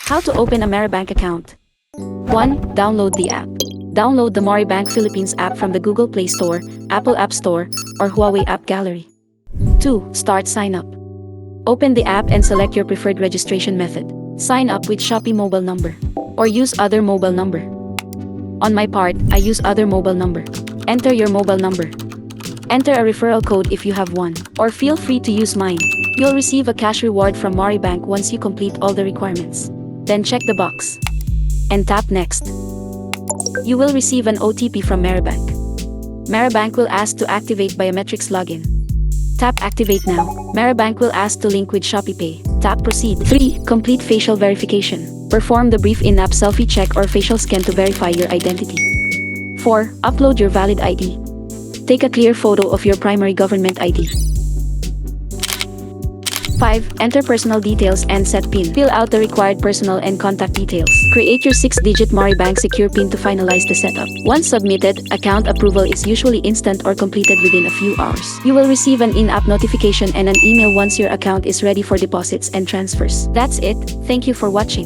How to open a MariBank account. 1. Download the app. Download the MariBank Philippines app from the Google Play Store, Apple App Store, or Huawei App Gallery. 2. Start sign up. Open the app and select your preferred registration method. Sign up with Shopee mobile number, or use other mobile number. On my part, I use other mobile number. Enter your mobile number. Enter a referral code if you have one, or feel free to use mine. You'll receive a cash reward from MariBank once you complete all the requirements. Then check the box and tap next. You will receive an OTP from MariBank. MariBank will ask to activate biometrics login. Tap activate now. MariBank will ask to link with Shopee Pay. Tap proceed. 3. Complete facial verification. Perform the brief in-app selfie check or facial scan to verify your identity. 4. Upload your valid ID. Take a clear photo of your primary government ID. 5. Enter personal details and set PIN. Fill out the required personal and contact details. Create your 6-digit MariBank secure PIN to finalize the setup. Once submitted, account approval is usually instant or completed within a few hours. You will receive an in-app notification and an email once your account is ready for deposits and transfers. That's it. Thank you for watching.